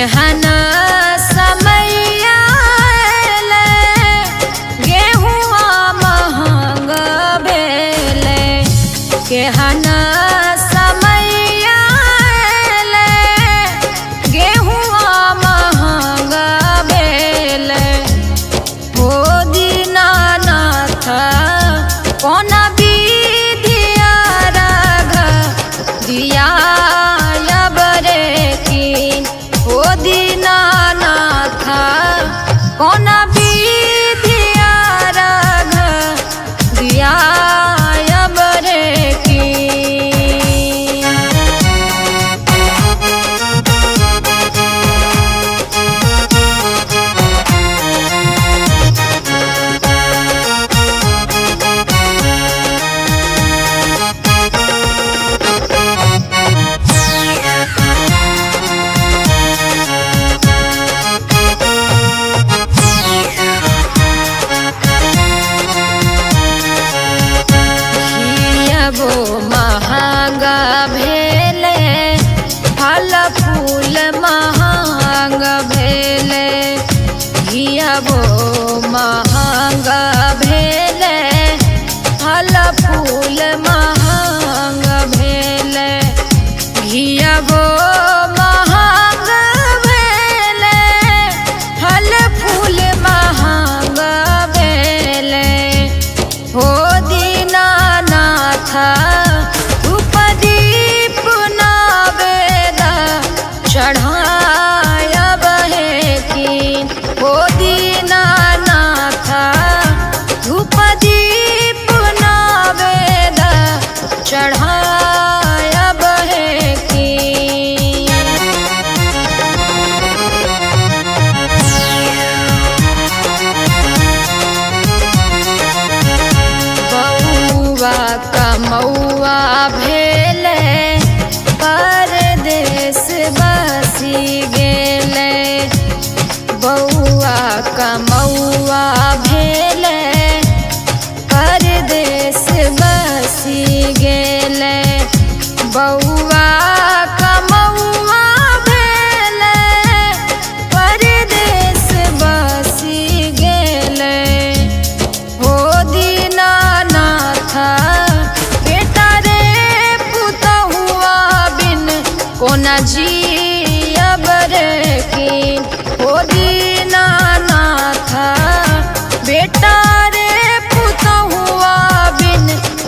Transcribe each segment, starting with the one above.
केहन समैया अएलै, गेहुआ महंग भेलै। केहन समैया अएलै, गेहुआ महंग भेलै। हो दीनानाथ कोन विधिया राघ दियायब रे कीन। हो दीनानाथ कोन विधिया राघ दियायब रे कीन। घियबो महंगा भेलै, फल फूल महंग भेलै। घियबो महंगा भेलै, फल फूल महंग भेलै। घियबो महंग भेलै, फल फूल महंग भेलै। हो दीनानाथ धूप दीप नैवेद्य चढ़ायब हे कीन। हो दीनानाथ धूप दीप नैवेद्य चढ़ायब हे कीन। बउआ कमौआ भेलै, परदेस बसी गेलै। बउआ कमौआ भेलै, परदेस बसी गेलै। बउआ कमौआ भेलै, परदेस बसी गेलै। हो दीनानाथ बेटा रे पुतहुआ बिन कोना जियब रे कीन। हो दीनानाथ बेटा रे पुतहुआ बिन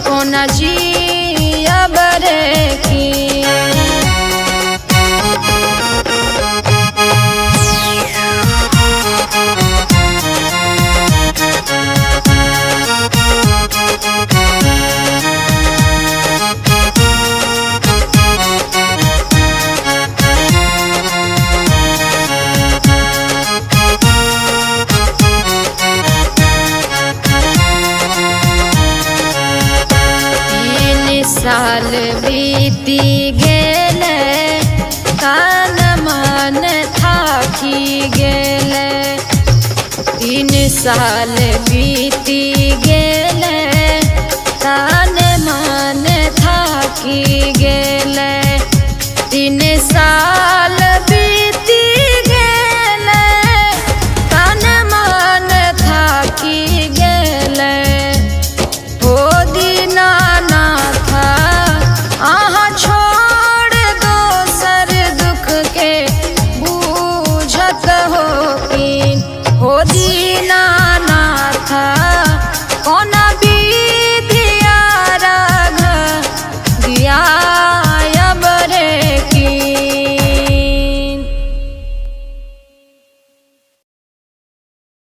कोना जियब रे कीन। साल बीती गेलै, तन मन थाकी गेलै। 3 साल बीती गेलै, तन मन थाकी गेलै। 3 साल बीती गेलै, तन मन थाकी गेलै। हो दीनानाथ अहाँ छोड़ दोसर दुख के बूझत हो कीन। हो दी